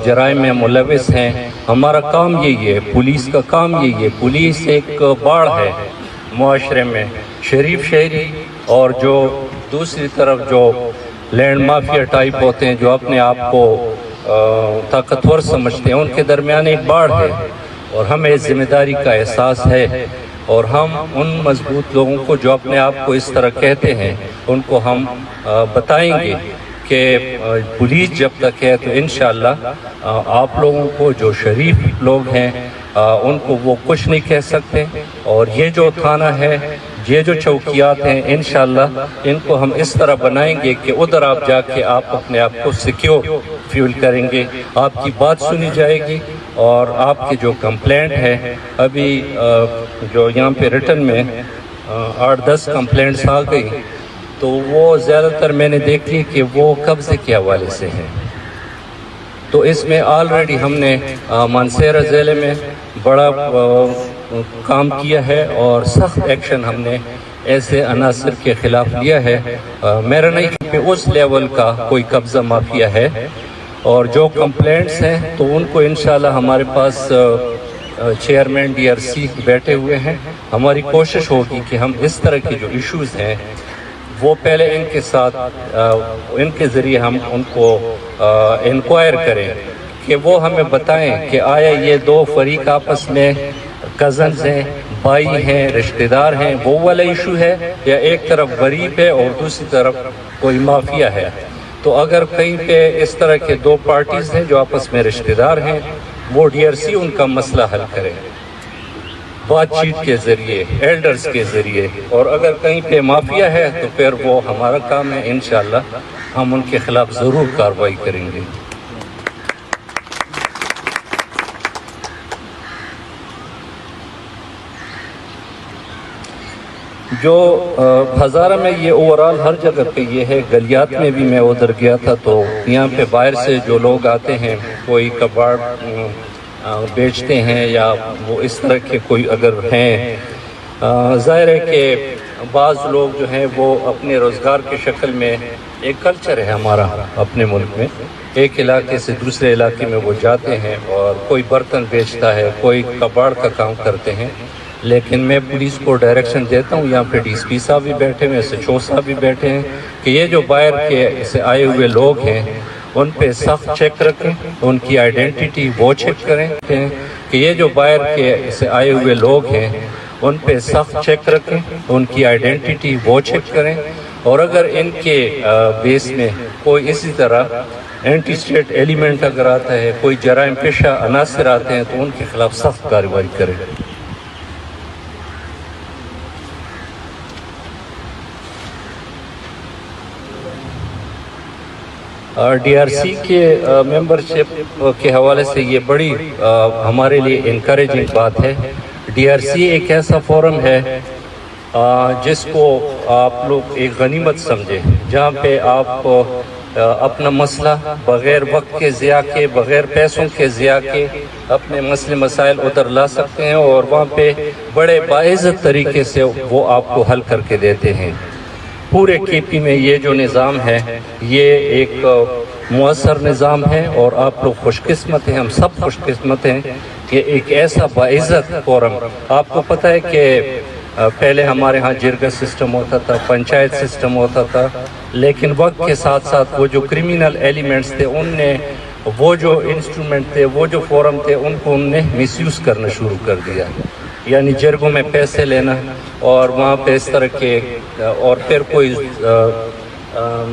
جرائم میں ملوث ہیں. ہمارا کام یہی ہے, پولیس کا کام یہی ہے. پولیس ایک باڑ ہے معاشرے میں. شریف شہری اور جو دوسری طرف جو لینڈ مافیا ٹائپ ہوتے ہیں, جو اپنے آپ کو طاقتور سمجھتے ہیں, ان کے درمیان ایک باڑ ہے. اور ہمیں ذمہ داری کا احساس ہے, اور ہم ان مضبوط لوگوں کو جو اپنے آپ کو اس طرح کہتے ہیں, ان کو ہم بتائیں گے کہ پولیس جب تک ہے تو انشاءاللہ آپ لوگوں کو, جو شریف لوگ ہیں, ان کو وہ کچھ نہیں کہہ سکتے. اور یہ جو تھانہ ہے, یہ جو چوکیات ہیں, انشاءاللہ ان کو ہم اس طرح بنائیں گے کہ ادھر آپ جا کے آپ اپنے آپ کو سیکیور فیل کریں گے, آپ کی بات سنی جائے گی. اور آپ کی جو کمپلینٹ ہے, ابھی جو یہاں پہ ریٹن میں 8-10 کمپلینٹس آ گئی, تو وہ زیادہ تر میں نے دیکھ لی کہ وہ قبضے کے حوالے سے ہیں. تو اس میں آلریڈی ہم نے مانسہرہ ضلع میں بڑا کام کیا ہے, اور سخت ایکشن ہم نے ایسے عناصر کے خلاف لیا ہے. میرا نہیں کہ اس لیول کا کوئی قبضہ مافیا ہے. اور جو کمپلینٹس ہیں تو ان کو انشاءاللہ ہمارے پاس چیئرمین DRC بیٹھے ہوئے ہیں. ہماری کوشش ہوگی کہ ہم اس طرح کے جو ایشوز ہیں وہ پہلے ان کے ساتھ ان کے ذریعے ہم ان کو انکوائر کریں کہ وہ ہمیں بتائیں کہ آیا یہ دو فریق آپس میں کزنز ہیں, بھائی ہیں, رشتہ دار ہیں, وہ والا ایشو ہے, یا ایک طرف غریب ہے اور دوسری طرف کوئی مافیا ہے. تو اگر کہیں پہ اس طرح کے دو پارٹیز ہیں جو آپس میں رشتہ دار ہیں, وہ DRC ان کا مسئلہ حل کرے بات چیت کے ذریعے, ایلڈرز کے ذریعے. اور اگر کہیں پہ مافیا ہے تو پھر وہ ہمارا کام ہے, انشاءاللہ ہم ان کے خلاف ضرور کارروائی کریں گے. جو ہزارہ میں یہ اوورال ہر جگہ پہ یہ ہے, گلیات میں بھی میں ادھر گیا تھا, تو یہاں پہ باہر سے جو لوگ آتے ہیں, کوئی کباڑ بیچتے ہیں یا وہ اس طرح کے کوئی اگر ہیں, ظاہر ہے کہ بعض لوگ جو ہیں وہ اپنے روزگار کی شکل میں, ایک کلچر ہے ہمارا اپنے ملک میں, ایک علاقے سے دوسرے علاقے میں وہ جاتے ہیں اور کوئی برتن بیچتا ہے, کوئی کباڑ کا کام کرتے ہیں. لیکن میں پولیس کو ڈائریکشن دیتا ہوں, یہاں پہ DSP صاحب بھی بیٹھے ہیں, SHO صاحب بھی بیٹھے ہیں, کہ یہ جو باہر کے سے آئے ہوئے لوگ ہیں ان پہ سخت چیک رکھیں, ان کی آئیڈینٹی وہ چیک کریں. کہ یہ جو باہر کے سے آئے ہوئے لوگ ہیں ان پہ سخت چیک رکھیں, ان کی آئیڈینٹی وہ چیک کریں. اور اگر ان کے بیس میں کوئی اسی طرح اینٹی اسٹیٹ ایلیمنٹ اگر آتا ہے, کوئی جرائم پیشہ عناصر آتے ہیں, تو ان کے خلاف سخت کارروائی کریں. DRC کے ممبرشپ کے حوالے سے یہ بڑی ہمارے لیے انکریجنگ بات ہے. DRC ایک ایسا فورم ہے جس کو آپ لوگ ایک غنیمت سمجھیں, جہاں پہ آپ اپنا مسئلہ بغیر وقت کے ضیاع کے, بغیر پیسوں کے ضیاع کے اپنے مسئلے مسائل ادھر لا سکتے ہیں, اور وہاں پہ بڑے باعزت طریقے سے وہ آپ کو حل کر کے دیتے ہیں. پورے KP میں یہ جو نظام ہے یہ ایک مؤثر نظام ہے, اور آپ لوگ خوش قسمت ہیں, ہم سب خوش قسمت ہیں کہ ایک ایسا باعزت فورم. آپ کو پتہ ہے کہ پہلے ہمارے ہاں جرگا سسٹم ہوتا تھا, پنچایت سسٹم ہوتا تھا, لیکن وقت کے ساتھ ساتھ وہ جو کرمینل ایلیمنٹس تھے, ان نے وہ جو انسٹرومنٹ تھے, وہ جو فورم تھے, ان کو ان نے مس یوز کرنا شروع کر دیا. یعنی جرگوں میں پیسے لینا, اور وہاں پہ اس طرح کے, اور پھر کوئی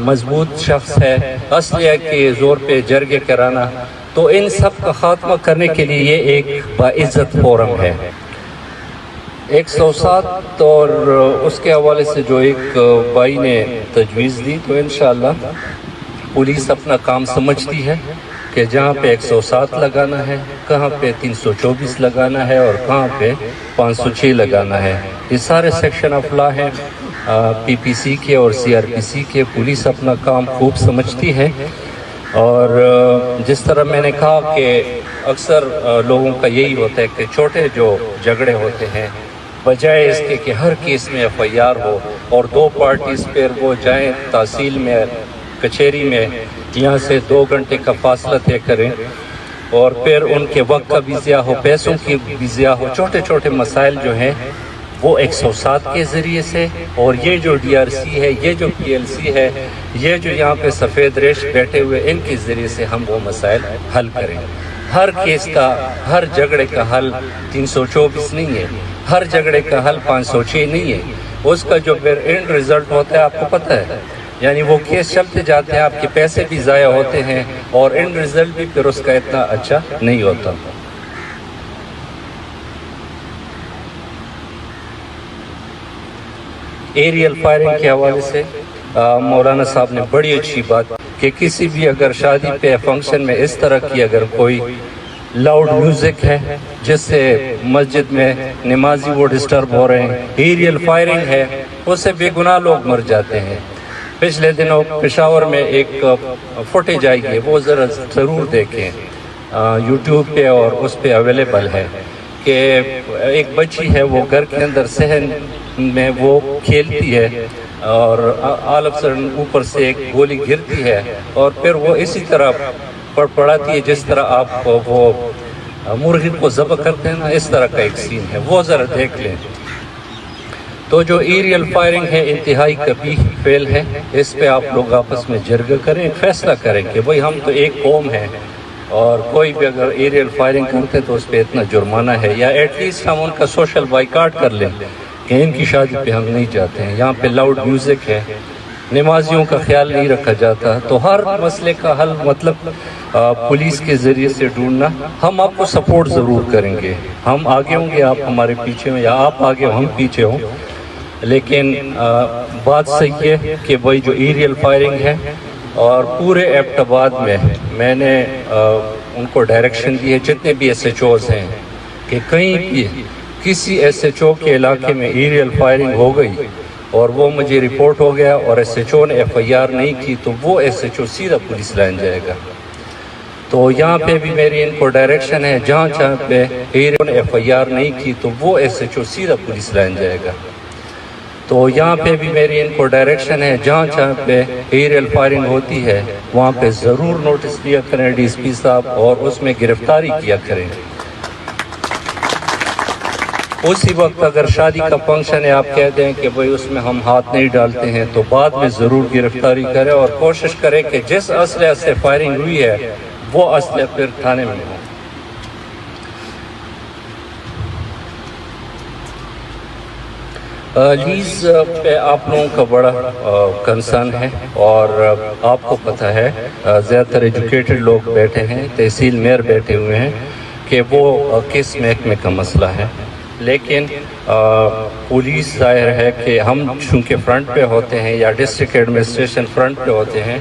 مضبوط شخص ہے اصلیہ کے زور پہ جرگے کرانا. تو ان سب کا خاتمہ کرنے کے لیے یہ ایک باعزت فورم ہے. 107 اور اس کے حوالے سے جو ایک بھائی نے تجویز دی, تو انشاءاللہ پولیس اپنا کام سمجھتی ہے کہ جہاں پہ 107 لگانا ہے, کہاں پہ 324 لگانا ہے, اور کہاں پہ 506 لگانا ہے. یہ سارے سیکشن آف لا ہیں PPC کے اور CRPC کے. پولیس اپنا کام خوب سمجھتی ہے, اور جس طرح میں نے کہا کہ اکثر لوگوں کا یہی ہوتا ہے کہ چھوٹے جو جھگڑے ہوتے ہیں, بجائے اس کے کہ ہر کیس میں FIR ہو اور دو پارٹیز پھر وہ جائیں تحصیل میں, کچہری میں, یہاں سے 2 گھنٹے کا فاصلہ طے کریں, اور پھر ان کے وقت کا بھی ضیاع ہو، پیسوں کی بھی ضیاع ہو. چھوٹے چھوٹے مسائل جو ہیں وہ 107 کے ذریعے سے، اور یہ جو DRC ہے، یہ جو PLC ہے، یہ جو یہاں پہ سفید ریش بیٹھے ہوئے، ان کے ذریعے سے ہم وہ مسائل حل کریں. ہر کیس کا، ہر جھگڑے کا حل 324 نہیں ہے، ہر جھگڑے کا حل 506 نہیں ہے. اس کا جو پھر اینڈ ریزلٹ ہوتا ہے آپ کو پتہ ہے، یعنی وہ کیس چلتے جاتے ہیں، آپ کے پیسے بھی ضائع ہوتے ہیں، اور اینڈ ریزلٹ بھی پھر اس کا اتنا اچھا نہیں ہوتا. ایریل فائرنگ کے حوالے سے مولانا صاحب نے بڑی اچھی بات کہ کسی بھی اگر شادی پہ فنکشن میں اس طرح کی اگر کوئی لاؤڈ میوزک ہے جس سے مسجد میں نمازی وہ ڈسٹرب ہو رہے ہیں، ایریل فائرنگ ہے، اس سے بے گناہ لوگ مر جاتے ہیں. پچھلے دنوں پشاور میں ایک فوٹیج آئی ہے، وہ ذرا ضرور دیکھیں، یوٹیوب پہ اور اس پہ اویلیبل ہے، کہ ایک بچی ہے وہ گھر کے اندر صحن میں وہ کھیلتی ہے، اور آل آف سڈن اوپر سے ایک گولی گرتی ہے، اور پھر وہ اسی طرح پڑاتی ہے جس طرح آپ وہ مرغی کو ذبح کرتے ہیں نا، اس طرح کا ایک سین ہے، وہ ذرا دیکھ لیں. تو جو ایریل فائرنگ ہے انتہائی قبیح فعل ہے، اس پہ آپ لوگ آپس میں جرگہ کریں، فیصلہ کریں کہ بھئی ہم تو ایک قوم ہیں، اور کوئی بھی اگر ایریل فائرنگ کرتے تو اس پہ اتنا جرمانہ ہے، یا ایٹ لیسٹ ہم ان کا سوشل بائیکاٹ کر لیں کہ ان کی شادی پہ ہم نہیں جاتے ہیں. یہاں پہ لاؤڈ میوزک ہے، نمازیوں کا خیال نہیں رکھا جاتا. تو ہر مسئلے کا حل مطلب پولیس کے ذریعے سے ڈھونڈنا. ہم آپ کو سپورٹ ضرور کریں گے، ہم آگے ہوں گے، آپ ہمارے پیچھے ہوں، یا آپ آگے ہم پیچھے ہوں. لیکن بات صحیح ہے کہ بھائی جو ایریل فائرنگ ہے، اور پورے ایبٹ آباد میں نے ان کو ڈائریکشن دی ہے، جتنے بھی SHOs ہیں، کہ کہیں بھی کسی SHO کے علاقے میں ایریل فائرنگ ہو گئی اور وہ مجھے رپورٹ ہو گیا اور SHO نے FIR نہیں کی، تو وہ SHO سیدھا پولیس لائن جائے گا. تو یہاں پہ بھی میری ان کو ڈائریکشن ہے، جہاں پہ ایریل نے FIR نہیں کی تو وہ SHO سیدھا پولیس لائن جائے گا. تو یہاں پہ بھی میری ان کو ڈائریکشن ہے، جہاں پہ ایریل فائرنگ ہوتی ہے وہاں پہ ضرور نوٹس لیا کریں DSP صاحب، اور اس میں گرفتاری کیا کریں. اسی وقت اگر شادی کا فنکشن ہے، آپ کہہ دیں کہ بھئی اس میں ہم ہاتھ نہیں ڈالتے ہیں، تو بعد میں ضرور گرفتاری کریں، اور کوشش کریں کہ جس اسلحے سے فائرنگ ہوئی ہے وہ اسلحے پھر تھانے میں ہوں. لیز پہ آپ لوگوں کا بڑا کنسرن ہے، اور آپ کو پتہ ہے زیادہ تر ایجوکیٹڈ لوگ بیٹھے ہیں، تحصیل میئر بیٹھے ہوئے ہیں، کہ وہ کس محکمے کا مسئلہ ہے. لیکن پولیس ظاہر ہے کہ ہم چونکہ فرنٹ پہ ہوتے ہیں، یا ڈسٹرکٹ ایڈمنسٹریشن فرنٹ پہ ہوتے ہیں،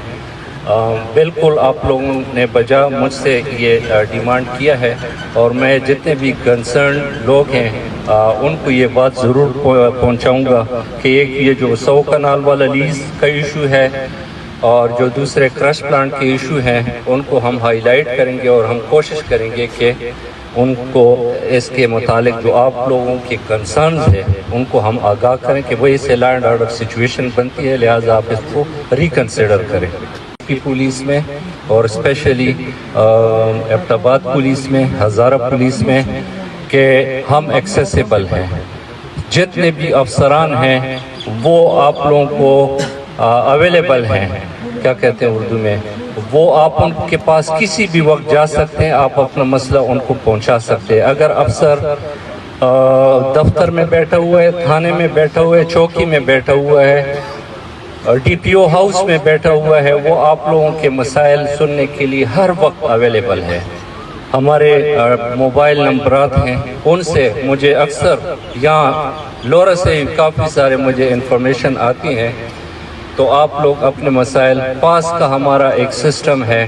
بالکل آپ لوگوں نے بجا مجھ سے یہ ڈیمانڈ کیا ہے، اور میں جتنے بھی کنسرن لوگ ہیں ان کو یہ بات ضرور پہنچاؤں گا کہ ایک یہ جو 100 کنال والا لیز کا ایشو ہے، اور جو دوسرے کرش پلانٹ کے ایشو ہیں، ان کو ہم ہائی لائٹ کریں گے، اور ہم کوشش کریں گے کہ ان کو اس کے متعلق جو آپ لوگوں کے کنسرنز ہیں ان کو ہم آگاہ کریں کہ وہی سے لا اینڈ آرڈر سچویشن بنتی ہے، لہٰذا آپ اس کو ریکنسیڈر کریں. پولیس میں، اور اسپیشلی ایبٹ آباد پولیس میں، ہزارہ پولیس میں، کہ ہم ایکسیسیبل ہیں. جتنے بھی افسران ہیں وہ آپ لوگوں کو اویلیبل ہیں، کیا کہتے ہیں اردو میں، وہ آپ ان کے پاس کسی بھی وقت جا سکتے ہیں، آپ اپنا مسئلہ ان کو پہنچا سکتے ہیں. اگر افسر دفتر میں بیٹھا ہوا ہے، تھانے میں بیٹھا ہوا ہے، چوکی میں بیٹھا ہوا ہے، DPO ہاؤس میں بیٹھا ہوا ہے، وہ آپ لوگوں کے مسائل سننے کے لیے ہر وقت اویلیبل ہے. ہمارے موبائل نمبرات ہیں، ان سے مجھے اکثر یہاں لورا سے کافی سارے مجھے انفارمیشن آتی ہیں. تو آپ لوگ اپنے مسائل، پاس کا ہمارا ایک سسٹم ہے،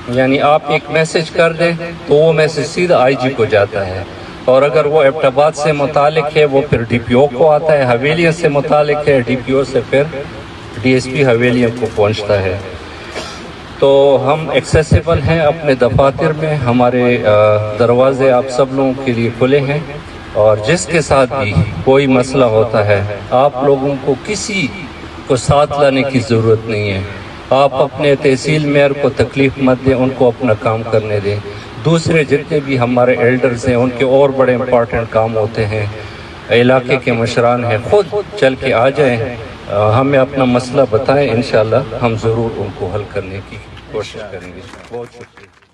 یعنی آپ ایک میسج کر دیں تو وہ میسج سیدھا IG کو جاتا ہے، اور اگر وہ ایبٹ آباد سے متعلق ہے وہ پھر DPO کو آتا ہے، حویلیوں سے متعلق ہے DPO سے پھر DSP حویلیوں کو پہنچتا ہے. تو ہم ایکسیسیبل ہیں اپنے دفاتر میں، ہمارے دروازے آپ سب لوگوں کے لیے کھلے ہیں، اور جس کے ساتھ بھی کوئی مسئلہ ہوتا ہے آپ لوگوں کو کسی کو ساتھ لانے کی ضرورت نہیں ہے. آپ اپنے تحصیل میئر کو تکلیف مت دیں، ان کو اپنا کام کرنے دیں. دوسرے جتنے بھی ہمارے ایلڈرز ہیں ان کے اور بڑے امپورٹنٹ کام ہوتے ہیں، علاقے کے مشران ہیں، خود چل کے آ جائیں، ہمیں اپنا مسئلہ بتائیں، انشاءاللہ ہم ضرور ان کو حل کرنے کی کوشش کریں گے۔ بہت شکریہ۔